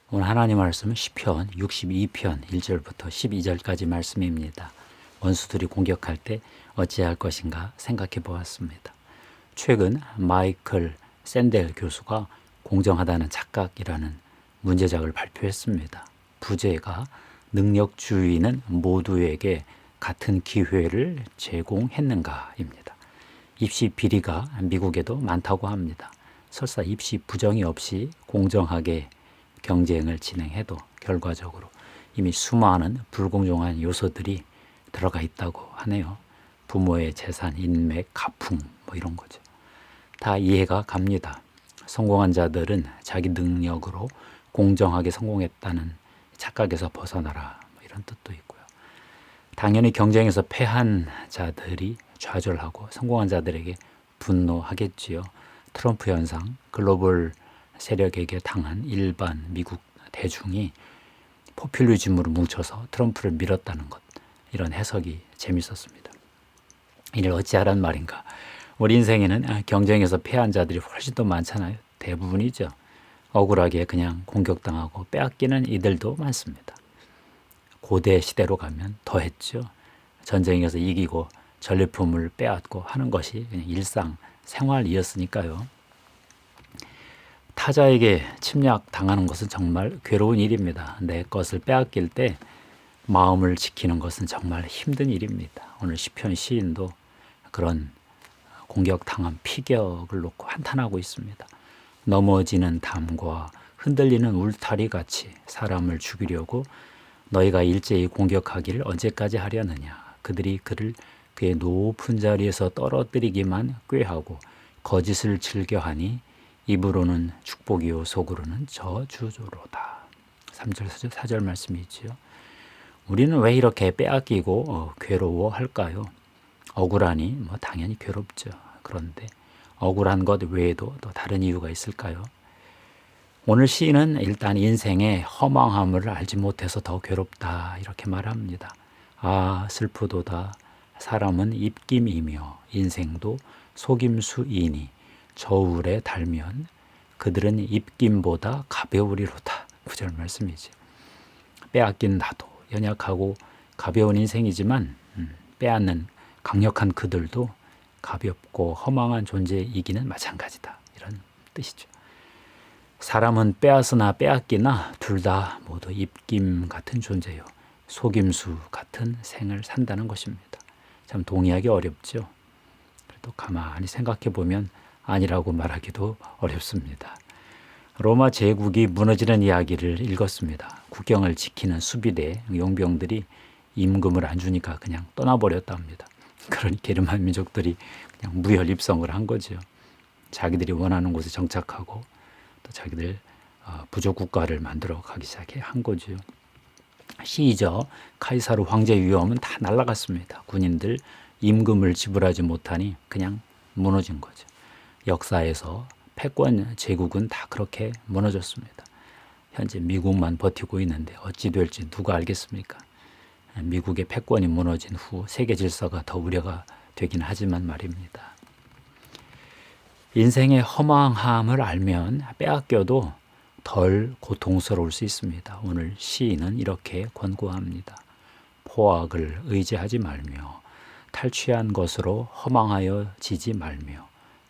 오늘 하나님 말씀은 시편 62편 1절부터 12절까지 말씀입니다. 원수들이 공격할 때 어찌할 것인가 생각해 보았습니다. 최근 마이클 샌델 교수가 공정하다는 착각이라는 문제작을 발표했습니다. 부제가 능력주의는 모두에게 같은 기회를 제공했는가입니다. 입시 비리가 미국에도 많다고 합니다. 설사 입시 부정이 없이 공정하게 경쟁을 진행해도 결과적으로 이미 수많은 불공정한 요소들이 들어가 있다고 하네요. 부모의 재산, 인맥, 가풍 이런 거죠. 다 이해가 갑니다. 성공한 자들은 자기 능력으로 공정하게 성공했다는 착각에서 벗어나라 이런 뜻도 있고요. 당연히 경쟁에서 패한 자들이 좌절하고 성공한 자들에게 분노하겠지요. 트럼프 현상, 글로벌 세력에게 당한 일반 미국 대중이 포퓰리즘으로 뭉쳐서 트럼프를 밀었다는 것, 이런 해석이 재밌었습니다. 이를 어찌하란 말인가. 우리 인생에는 경쟁에서 패한 자들이 훨씬 더 많잖아요. 대부분이죠. 억울하게 그냥 공격당하고 빼앗기는 이들도 많습니다. 고대 시대로 가면 더했죠. 전쟁에서 이기고 전리품을 빼앗고 하는 것이 그냥 일상 생활이었으니까요. 타자에게 침략당하는 것은 정말 괴로운 일입니다. 내 것을 빼앗길 때 마음을 지키는 것은 정말 힘든 일입니다. 오늘 시편 시인도 그런 공격당한 피격을 놓고 한탄하고 있습니다. 넘어지는 담과 흔들리는 울타리 같이 사람을 죽이려고 너희가 일제히 공격하기를 언제까지 하려느냐. 그들이 그를 그의 높은 자리에서 떨어뜨리기만 꾀하고 거짓을 즐겨하니 입으로는 축복이요 속으로는 저주로다. 3절 4절 말씀이 있지요. 우리는 왜 이렇게 빼앗기고 괴로워할까요? 억울하니 당연히 괴롭죠. 그런데 억울한 것 외에도 또 다른 이유가 있을까요? 오늘 시인은 일단 인생의 허망함을 알지 못해서 더 괴롭다 이렇게 말합니다. 아 슬프도다. 사람은 입김이며 인생도 속임수이니 저울에 달면 그들은 입김보다 가벼우리로다. 9절 말씀이지. 빼앗긴 나도 연약하고 가벼운 인생이지만 빼앗는 강력한 그들도 가볍고 허망한 존재이기는 마찬가지다. 이런 뜻이죠. 사람은 빼앗으나 빼앗기나 둘 다 모두 입김 같은 존재요. 속임수 같은 생을 산다는 것입니다. 참 동의하기 어렵죠. 그래도 가만히 생각해 보면 아니라고 말하기도 어렵습니다. 로마 제국이 무너지는 이야기를 읽었습니다. 국경을 지키는 수비대 용병들이 임금을 안 주니까 그냥 떠나버렸다 합니다. 그러니 게르만 민족들이 그냥 무혈 입성을 한 거죠. 자기들이 원하는 곳에 정착하고 또 자기들 부족 국가를 만들어 가기 시작한 거죠. 시저 카이사르 황제 위엄은 다 날아갔습니다. 군인들 임금을 지불하지 못하니 그냥 무너진 거죠. 역사에서 패권 제국은 다 그렇게 무너졌습니다. 현재 미국만 버티고 있는데 어찌 될지 누가 알겠습니까? 미국의 패권이 무너진 후 세계 질서가 더 우려가 되긴 하지만 말입니다. 인생의 허망함을 알면 빼앗겨도 덜 고통스러울 수 있습니다. 오늘 시인은 이렇게 권고합니다. 포악을 의지하지 말며 탈취한 것으로 허망하여 지지 말며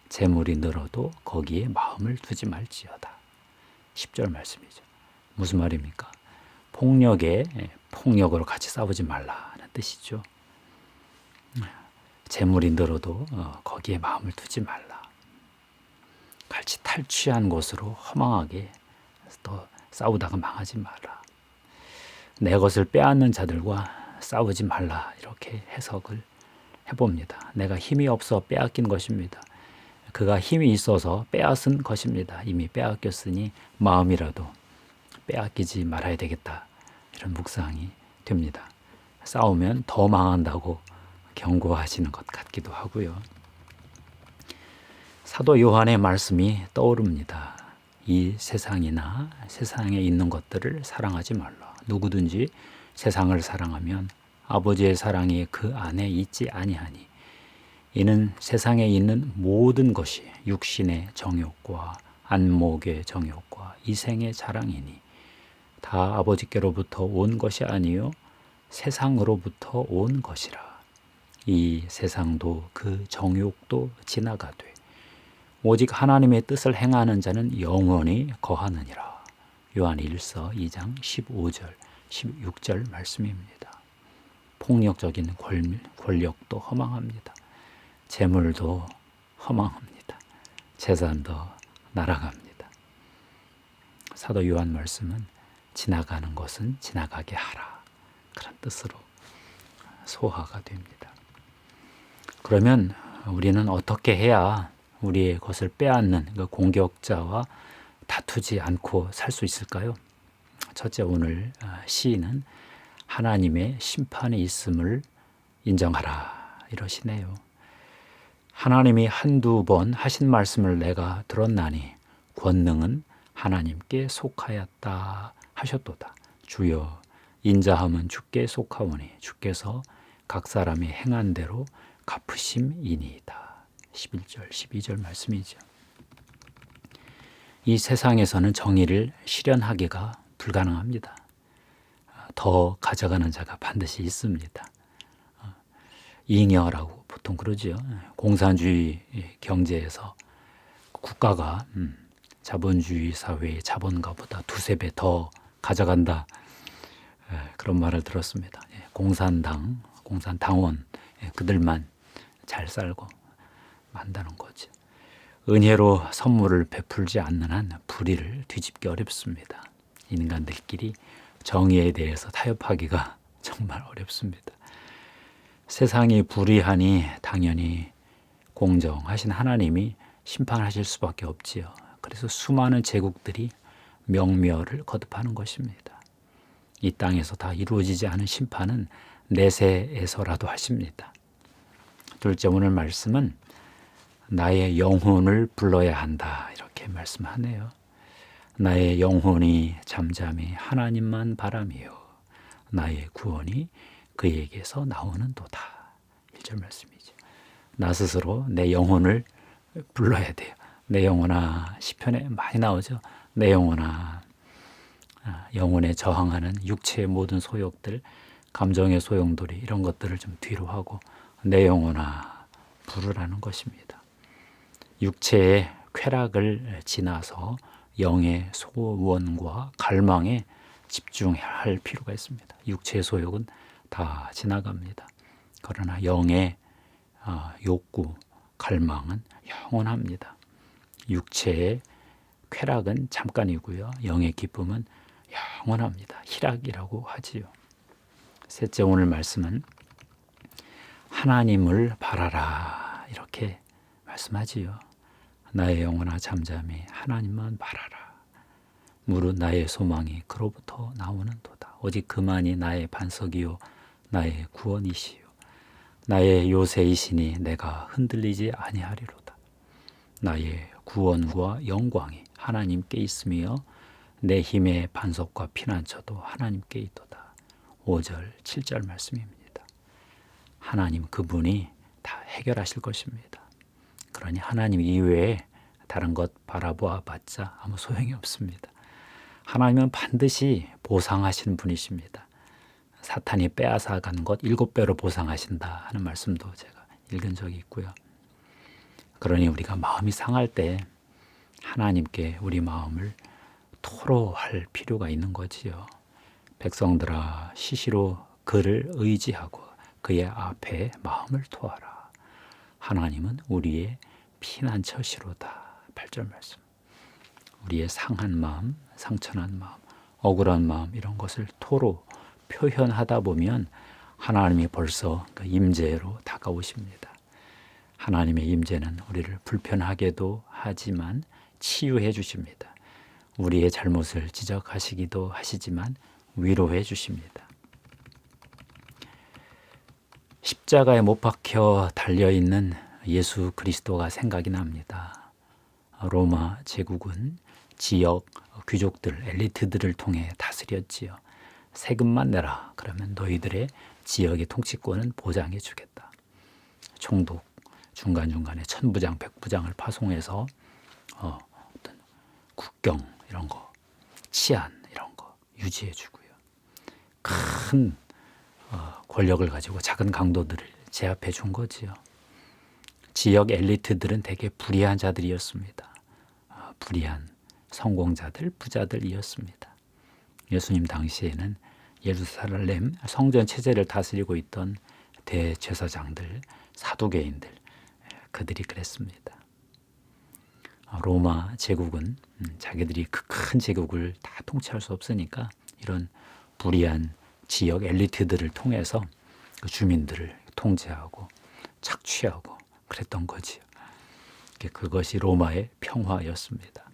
재물이 늘어도 거기에 마음을 두지 말지어다. 10절 말씀이죠. 무슨 말입니까? 폭력에 폭력으로 같이 싸우지 말라는 뜻이죠. 재물이 늘어도 거기에 마음을 두지 말라. 같이 탈취한 것으로 허망하게 또 싸우다가 망하지 마라. 내 것을 빼앗는 자들과 싸우지 말라. 이렇게 해석을 해봅니다. 내가 힘이 없어 빼앗긴 것입니다. 그가 힘이 있어서 빼앗은 것입니다. 이미 빼앗겼으니 마음이라도 빼앗기지 말아야 되겠다. 이런 묵상이 됩니다. 싸우면 더 망한다고 경고하시는 것 같기도 하고요. 사도 요한의 말씀이 떠오릅니다. 이 세상이나 세상에 있는 것들을 사랑하지 말라. 누구든지 세상을 사랑하면 아버지의 사랑이 그 안에 있지 아니하니 이는 세상에 있는 모든 것이 육신의 정욕과 안목의 정욕과 이생의 자랑이니 다 아버지께로부터 온 것이 아니요 세상으로부터 온 것이라. 이 세상도 그 정욕도 지나가되 오직 하나님의 뜻을 행하는 자는 영원히 거하느니라. 요한 1서 2장 15절 16절 말씀입니다. 폭력적인 권력도 허망합니다. 재물도 허망합니다. 재산도 날아갑니다. 사도 요한 말씀은 지나가는 것은 지나가게 하라, 그런 뜻으로 소화가 됩니다. 그러면 우리는 어떻게 해야 우리의 것을 빼앗는 그 공격자와 다투지 않고 살 수 있을까요? 첫째, 오늘 시인은 하나님의 심판이 있음을 인정하라 이러시네요. 하나님이 한두 번 하신 말씀을 내가 들었나니 권능은 하나님께 속하였다 하셨도다. 주여, 인자함은 주께 속하오니 주께서 각 사람이 행한 대로 갚으심이니이다. 11절 12절 말씀이죠. 이 세상에서는 정의를 실현하기가 불가능합니다. 더 가져가는 자가 반드시 있습니다. 잉여라고 보통 그러죠. 공산주의 경제에서 국가가 자본주의 사회의 자본가보다 두세 배 더 가져간다, 그런 말을 들었습니다. 공산당원 그들만 잘 살고 만다는 거죠. 은혜로 선물을 베풀지 않는 한 불의를 뒤집기 어렵습니다. 인간들끼리 정의에 대해서 타협하기가 정말 어렵습니다. 세상이 불의하니 당연히 공정하신 하나님이 심판하실 수밖에 없지요. 그래서 수많은 제국들이 명멸을 거듭하는 것입니다. 이 땅에서 다 이루어지지 않은 심판은 내세에서라도 하십니다. 둘째, 오늘 말씀은 나의 영혼을 불러야 한다 이렇게 말씀하네요. 나의 영혼이 잠잠히 하나님만 바라며 나의 구원이 그에게서 나오는 도다. 1절 말씀이죠. 나 스스로 내 영혼을 불러야 돼요. 내 영혼아, 시편에 많이 나오죠. 내 영혼아, 영혼에 저항하는 육체의 모든 소욕들, 감정의 소용돌이 이런 것들을 좀 뒤로 하고 내 영혼아 부르라는 것입니다. 육체의 쾌락을 지나서 영의 소원과 갈망에 집중할 필요가 있습니다. 육체의 소욕은 다 지나갑니다. 그러나 영의 욕구, 갈망은 영원합니다. 육체의 쾌락은 잠깐이고요. 영의 기쁨은 영원합니다. 희락이라고 하지요. 셋째, 오늘 말씀은 하나님을 바라라 이렇게 말씀하지요. 나의 영혼아 잠잠히 하나님만 바라라. 무릇 나의 소망이 그로부터 나오는 도다. 오직 그만이 나의 반석이요 나의 구원이시요 나의 요새이시니 내가 흔들리지 아니하리로다. 나의 구원과 영광이 하나님께 있으며 내 힘의 반석과 피난처도 하나님께 있도다. 5절 7절 말씀입니다. 하나님 그분이 다 해결하실 것입니다. 그러니 하나님 이외에 다른 것 바라보아 봤자 아무 소용이 없습니다. 하나님은 반드시 보상하시는 분이십니다. 사탄이 빼앗아 간 것 7배로 보상하신다 하는 말씀도 제가 읽은 적이 있고요. 그러니 우리가 마음이 상할 때 하나님께 우리 마음을 토로할 필요가 있는 거지요. 백성들아 시시로 그를 의지하고 그의 앞에 마음을 토하라. 하나님은 우리의 피난처시로다. 8절 말씀. 우리의 상한 마음, 상처난 마음, 억울한 마음 이런 것을 토로 표현하다 보면 하나님이 벌써 그 임재로 다가오십니다. 하나님의 임재는 우리를 불편하게도 하지만 치유해 주십니다. 우리의 잘못을 지적하시기도 하시지만 위로해 주십니다. 십자가에 못 박혀 달려있는 예수 그리스도가 생각이 납니다. 로마 제국은 지역 귀족들, 엘리트들을 통해 다스렸지요. 세금만 내라. 그러면 너희들의 지역의 통치권은 보장해 주겠다. 총독 중간중간에 천부장, 백부장을 파송해서 어떤 국경 이런 거, 치안 이런 거, 유지해 주고요. 큰 권력을 가지고 작은 강도들을 제압해 준 거지요. 지역 엘리트들은 대개 불의한 자들이었습니다. 불의한 성공자들, 부자들이었습니다. 예수님 당시에는 예루살렘 성전 체제를 다스리고 있던 대제사장들, 사두개인들, 그들이 그랬습니다. 로마 제국은 자기들이 그 큰 제국을 다 통치할 수 없으니까 이런 불의한 지역 엘리트들을 통해서 그 주민들을 통제하고 착취하고 그랬던 거지요. 그것이 로마의 평화였습니다.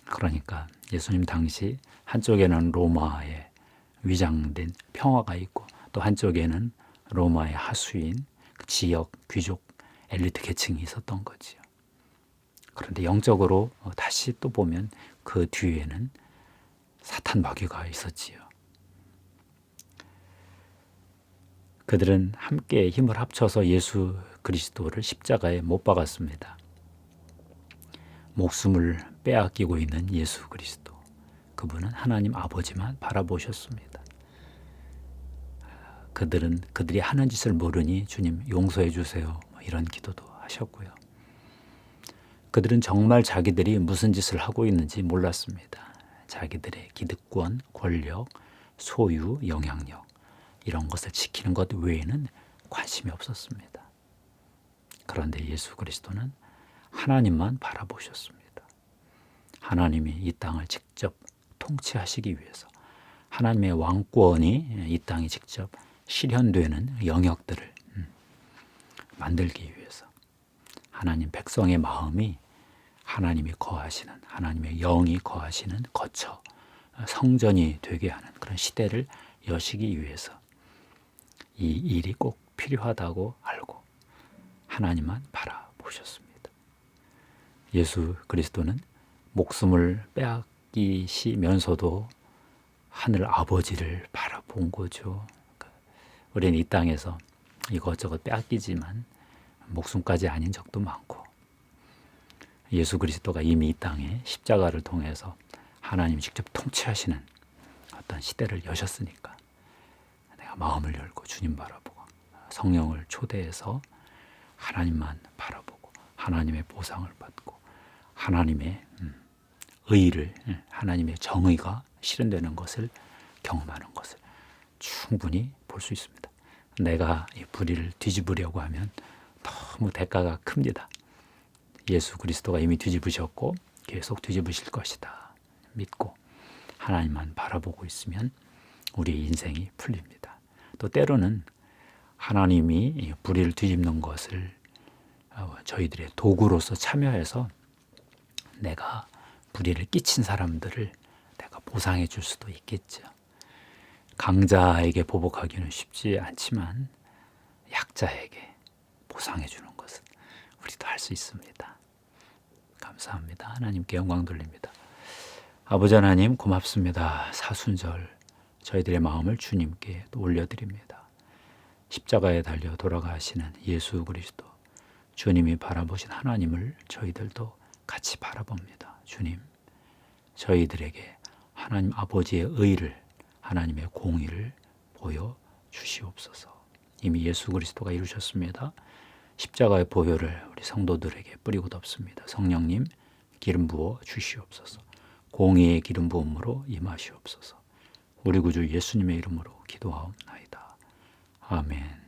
그러니까 예수님 당시 한쪽에는 로마의 위장된 평화가 있고 또 한쪽에는 로마의 하수인 지역 귀족 엘리트 계층이 있었던 거지요. 그런데 영적으로 다시 또 보면 그 뒤에는 사탄 마귀가 있었지요. 그들은 함께 힘을 합쳐서 예수 그리스도를 십자가에 못 박았습니다. 목숨을 빼앗기고 있는 예수 그리스도, 그분은 하나님 아버지만 바라보셨습니다. 그들이 하는 짓을 모르니 주님 용서해 주세요, 이런 기도도 하셨고요. 그들은 정말 자기들이 무슨 짓을 하고 있는지 몰랐습니다. 자기들의 기득권, 권력, 소유, 영향력 이런 것을 지키는 것 외에는 관심이 없었습니다. 그런데 예수 그리스도는 하나님만 바라보셨습니다. 하나님이 이 땅을 직접 통치하시기 위해서 하나님의 왕권이 이 땅에 직접 실현되는 영역들을 만들기 위해서 하나님 백성의 마음이 하나님이 거하시는, 하나님의 영이 거하시는 거처, 성전이 되게 하는 그런 시대를 여시기 위해서 이 일이 꼭 필요하다고 알고 하나님만 바라보셨습니다. 예수 그리스도는 목숨을 빼앗기시면서도 하늘 아버지를 바라본 거죠. 우리는 이 땅에서 이것저것 빼앗기지만 목숨까지 아닌 적도 많고, 예수 그리스도가 이미 이 땅에 십자가를 통해서 하나님이 직접 통치하시는 어떤 시대를 여셨으니까 내가 마음을 열고 주님 바라보고 성령을 초대해서 하나님만 바라보고 하나님의 보상을 받고 하나님의 의를, 하나님의 정의가 실현되는 것을 경험하는 것을 충분히 볼 수 있습니다. 내가 이 불의를 뒤집으려고 하면 너무 대가가 큽니다. 예수 그리스도가 이미 뒤집으셨고 계속 뒤집으실 것이다 믿고 하나님만 바라보고 있으면 우리의 인생이 풀립니다. 또 때로는 하나님이 불의를 뒤집는 것을 저희들의 도구로서 참여해서 내가 불의를 끼친 사람들을 내가 보상해 줄 수도 있겠죠. 강자에게 보복하기는 쉽지 않지만 약자에게 보상해 주는 것은 우리도 할 수 있습니다. 감사합니다. 하나님께 영광 돌립니다. 아버지 하나님 고맙습니다. 사순절 저희들의 마음을 주님께 또 올려드립니다. 십자가에 달려 돌아가시는 예수 그리스도, 주님이 바라보신 하나님을 저희들도 같이 바라봅니다. 주님, 저희들에게 하나님 아버지의 의를, 하나님의 공의를 보여주시옵소서. 이미 예수 그리스도가 이루셨습니다. 십자가의 보혈을 우리 성도들에게 뿌리고 덮습니다. 성령님 기름 부어 주시옵소서. 공의의 기름 부음으로 임하시옵소서. 우리 구주 예수님의 이름으로 기도하옵나이다. 아멘.